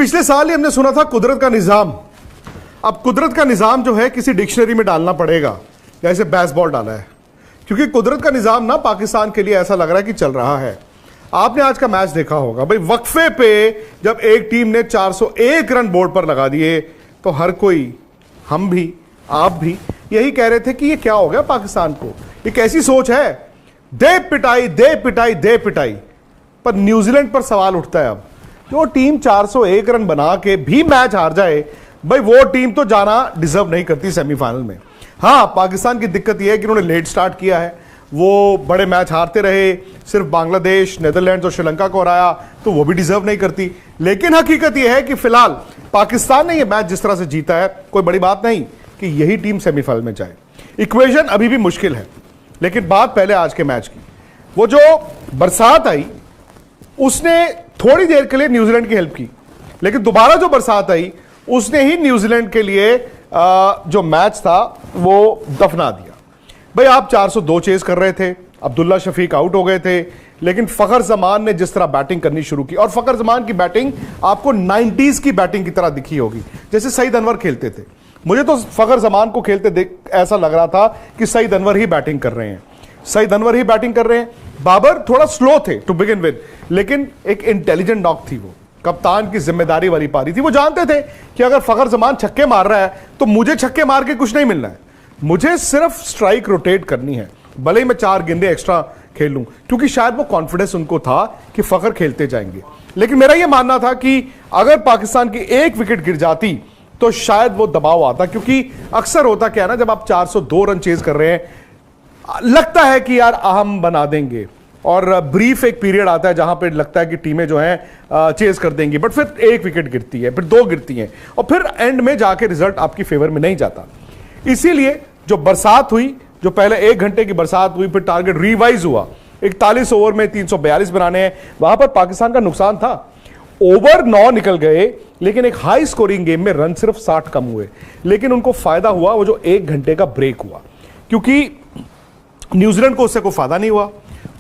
पिछले साल ही हमने सुना था कुदरत का निजाम। अब कुदरत का निजाम जो है किसी डिक्शनरी में डालना पड़ेगा, जैसे बेसबॉल डाला है, क्योंकि कुदरत का निजाम ना पाकिस्तान के लिए ऐसा लग रहा है कि चल रहा है। आपने आज का मैच देखा होगा भाई, वक्फे पे जब एक टीम ने 401 रन बोर्ड पर लगा दिए तो हर कोई, हम भी आप भी यही कह रहे थे कि ये क्या हो गया पाकिस्तान को, ये कैसी सोच है, दे पिटाई दे पिटाई दे पिटाई। पर न्यूजीलैंड पर सवाल उठता है अब, जो टीम 401 रन बना के भी मैच हार जाए, भाई वो टीम तो जाना डिजर्व नहीं करती सेमीफाइनल में। हाँ, पाकिस्तान की दिक्कत यह है कि उन्होंने लेट स्टार्ट किया है, वो बड़े मैच हारते रहे, सिर्फ बांग्लादेश, नेदरलैंड्स और श्रीलंका को हराया, तो वो भी डिजर्व नहीं करती। लेकिन हकीकत यह है कि फिलहाल पाकिस्तान ने यह मैच जिस तरह से जीता है, कोई बड़ी बात नहीं कि यही टीम सेमीफाइनल में जाए। इक्वेशन अभी भी मुश्किल है, लेकिन बात पहले आज के मैच की। वो जो बरसात आई उसने थोड़ी देर के लिए न्यूजीलैंड की हेल्प की, लेकिन दोबारा जो बरसात आई उसने ही न्यूजीलैंड के लिए जो मैच था वो दफना दिया। भाई आप 402 चेज कर रहे थे, अब्दुल्ला शफीक आउट हो गए थे, लेकिन फखर जमान ने जिस तरह बैटिंग करनी शुरू की, और फखर जमान की बैटिंग आपको 90s की बैटिंग की तरह दिखी होगी, जैसे सईद अनवर खेलते थे। मुझे तो फखर जमान को खेलते देख ऐसा लग रहा था कि सईद अनवर ही बैटिंग कर रहे हैं, सईद अनवर ही बैटिंग कर रहे हैं। बाबर थोड़ा स्लो थे टू बिगिन विद, लेकिन एक इंटेलिजेंट नॉक थी वो, कप्तान की जिम्मेदारी वाली पारी थी। वो जानते थे कि अगर फखर जमान छक्के मार रहा है तो मुझे छक्के मार के कुछ नहीं मिलना है, मुझे सिर्फ स्ट्राइक रोटेट करनी है, भले ही मैं 4 गेंदे एक्स्ट्रा खेल लूं, क्योंकि शायद वो कॉन्फिडेंस उनको था कि फखर खेलते जाएंगे। लेकिन मेरा यह मानना था कि अगर पाकिस्तान की एक विकेट गिर जाती तो शायद वो दबाव आता, क्योंकि अक्सर होता क्या है ना, जब आप 402 रन चेज कर रहे हैं लगता है कि यार हम बना देंगे, और ब्रीफ एक पीरियड आता है जहां पे लगता है कि टीमें जो हैं चेज कर देंगी, बट फिर एक विकेट गिरती है, फिर 2 गिरती हैं, और फिर एंड में जाके रिजल्ट आपकी फेवर में नहीं जाता। इसीलिए जो बरसात हुई, जो पहले 1 घंटे की बरसात हुई, फिर टारगेट रिवाइज हुआ, 41 ओवर में 342 बनाने हैं, वहां पर पाकिस्तान का नुकसान था। ओवर 9 निकल गए, लेकिन एक हाई स्कोरिंग गेम में रन सिर्फ 60 कम हुए, लेकिन उनको फायदा हुआ वो जो 1 घंटे का ब्रेक हुआ, क्योंकि न्यूजीलैंड को उससे कोई फायदा नहीं हुआ,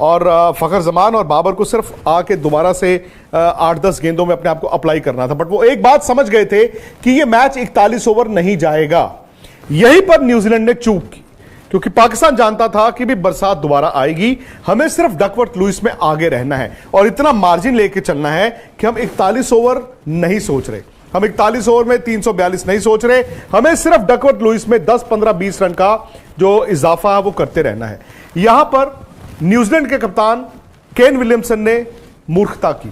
और फखर जमान और बाबर को सिर्फ आके दोबारा से 8-10 गेंदों में अपने आप को अप्लाई करना था। बट वो एक बात समझ गए थे कि ये मैच 41 ओवर नहीं जाएगा। यहीं पर न्यूजीलैंड ने चूक की, क्योंकि पाकिस्तान जानता था कि भी बरसात दोबारा आएगी, हमें सिर्फ डकवर्थ लुइस में आगे रहना है और इतना मार्जिन लेके चलना है कि हम 41 ओवर नहीं सोच रहे, हम 41 ओवर में 342 नहीं सोच रहे, हमें सिर्फ डकवर्थ लुइस में 10, 15, 20 रन का जो इजाफा है वो करते रहना है। यहां पर न्यूजीलैंड के कप्तान केन विलियमसन ने मूर्खता की,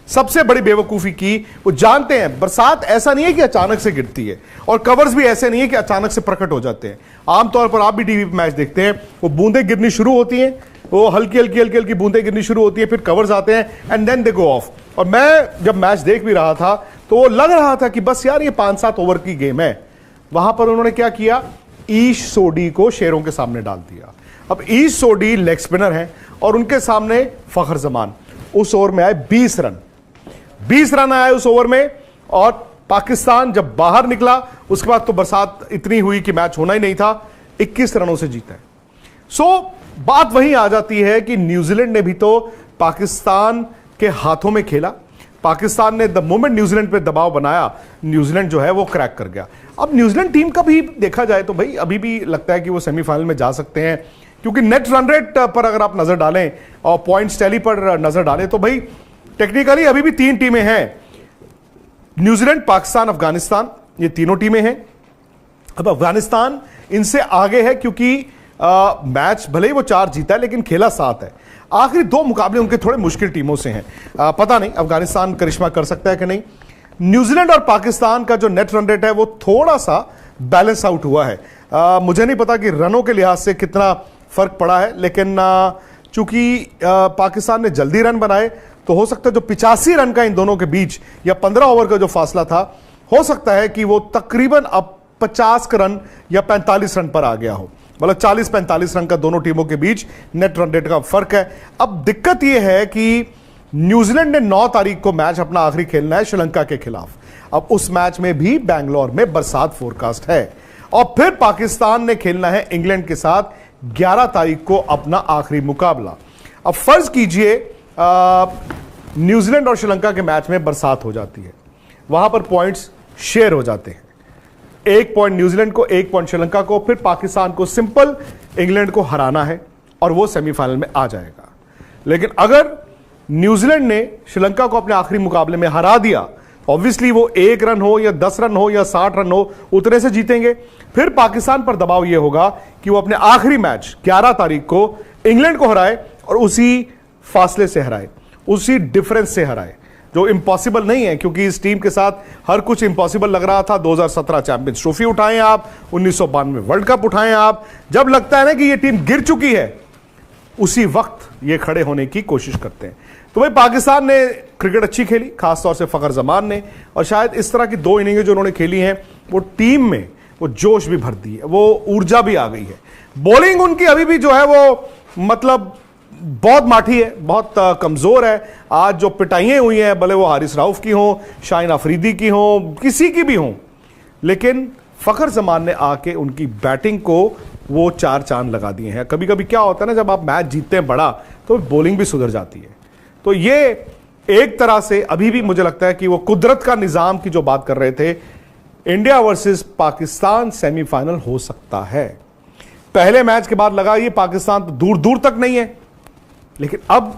सबसे बड़ी बेवकूफी की। वो जानते हैं बरसात ऐसा नहीं है कि अचानक से गिरती है, और कवर्स भी ऐसे नहीं है कि अचानक से प्रकट हो जाते हैं। आमतौर पर आप भी टीवी पे मैच देखते हैं, वो बूंदें गिरनी शुरू होती हैं, वो हल्की हल्की हल्की हल्की बूंदें गिरनी शुरू होती है, फिर कवर्स आते हैं and then they go off. और मैं जब मैच देख भी रहा था तो वो लग रहा था कि बस यार ये 5-7 ओवर की गेम है। वहां पर उन्होंने क्या किया, ईश सोडी को शेरों के सामने डाल दिया। अब ईश सोडी लेग स्पिनर हैं और उनके सामने फखर जमान। उस ओवर में आए 20 रन, 20 रन आए उस ओवर में, और पाकिस्तान जब बाहर निकला उसके बाद तो बरसात इतनी हुई कि मैच होना ही नहीं था, 21 रनों से जीता है। सो बात वहीं आ जाती है कि न्यूजीलैंड ने भी तो पाकिस्तान के हाथों में खेला। पाकिस्तान ने द मोमेंट न्यूजीलैंड पे दबाव बनाया, न्यूजीलैंड जो है वो क्रैक कर गया। अब न्यूजीलैंड टीम का भी देखा जाए तो भाई अभी भी लगता है कि वो सेमीफाइनल में जा सकते हैं, क्योंकि नेट रन रेट पर अगर आप नजर डालें और पॉइंट्स टैली पर नजर डालें तो भाई टेक्निकली अभी भी 3 टीमें हैं, न्यूजीलैंड, पाकिस्तान, अफगानिस्तान, ये तीनों टीमें हैं। अब अफगानिस्तान इनसे आगे है, क्योंकि मैच भले ही वो 4 जीता है लेकिन खेला 7 है। आखिरी 2 मुकाबले उनके थोड़े मुश्किल टीमों से हैं। पता नहीं अफगानिस्तान करिश्मा कर सकता है कि नहीं। न्यूजीलैंड और पाकिस्तान का जो नेट रन रेट है वो थोड़ा सा बैलेंस आउट हुआ है। मुझे नहीं पता कि रनों के लिहाज से कितना फर्क पड़ा है, लेकिन चूंकि पाकिस्तान ने जल्दी रन बनाए तो हो सकता है जो 85 रन का इन दोनों के बीच या 15 ओवर का जो फासला था, हो सकता है कि वो तकरीबन अब 50 रन या 45 रन पर आ गया हो, मतलब 40-45 रन का दोनों टीमों के बीच नेट रन रेट का फर्क है। अब दिक्कत यह है कि न्यूजीलैंड ने 9 तारीख को मैच अपना आखिरी खेलना है श्रीलंका के खिलाफ। अब उस मैच में भी बैंगलोर में बरसात फोरकास्ट है, और फिर पाकिस्तान ने खेलना है इंग्लैंड के साथ 11 तारीख को अपना आखिरी मुकाबला। अब फर्ज कीजिए न्यूजीलैंड और श्रीलंका के मैच में बरसात हो जाती है, वहां पर पॉइंट्स शेयर हो जाते हैं। 1 पॉइंट न्यूजीलैंड को, 1 पॉइंट श्रीलंका को, फिर पाकिस्तान को सिंपल इंग्लैंड को हराना है और वो सेमीफाइनल में आ जाएगा। लेकिन अगर न्यूजीलैंड ने श्रीलंका को अपने आखिरी मुकाबले में हरा दिया, ऑब्वियसली वो 1 रन हो या 10 रन हो या 60 रन हो, उतने से जीतेंगे। फिर पाकिस्तान पर दबाव यह होगा कि वो अपने आखिरी मैच 11 तारीख को इंग्लैंड को हराए और उसी फासले से हराए, उसी डिफरेंस से हराए, जो इंपॉसिबल नहीं है, क्योंकि इस टीम के साथ हर कुछ इंपॉसिबल लग रहा था। 2017 चैंपियंस ट्रॉफी उठाएं आप, 1992 वर्ल्ड कप उठाएं आप, जब लगता है ना कि ये टीम गिर चुकी है, उसी वक्त ये खड़े होने की कोशिश करते हैं। तो भाई पाकिस्तान ने क्रिकेट अच्छी खेली, खासतौर से फखर जमान ने, और शायद इस तरह की 2 इनिंगें जो उन्होंने खेली हैं वो टीम में वो जोश भी भर दी है, वो ऊर्जा भी आ गई है। बॉलिंग उनकी अभी भी जो है वो मतलब बहुत माठी है, बहुत कमजोर है। आज जो पिटाइयां हुई हैं, भले वो हारिस राउफ की हों, शाहीन अफरीदी की हों, किसी की भी हों, लेकिन फखर जमान ने आके उनकी बैटिंग को वो 4 चांद लगा दिए हैं। कभी कभी क्या होता है ना, जब आप मैच जीतते हैं बड़ा, तो बॉलिंग भी सुधर जाती है। तो ये एक तरह से अभी भी मुझे लगता है कि वो कुदरत का निजाम की जो बात कर रहे थे, इंडिया वर्सेस पाकिस्तान सेमीफाइनल हो सकता है। पहले मैच के बाद लगा ये पाकिस्तान तो दूर दूर तक नहीं है, लेकिन अब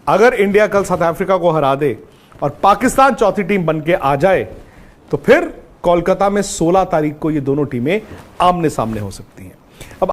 अगर इंडिया कल साउथ अफ्रीका को हरा दे और पाकिस्तान चौथी टीम बन के आ जाए, तो फिर कोलकाता में 16 तारीख को ये दोनों टीमें आमने सामने हो सकती हैं।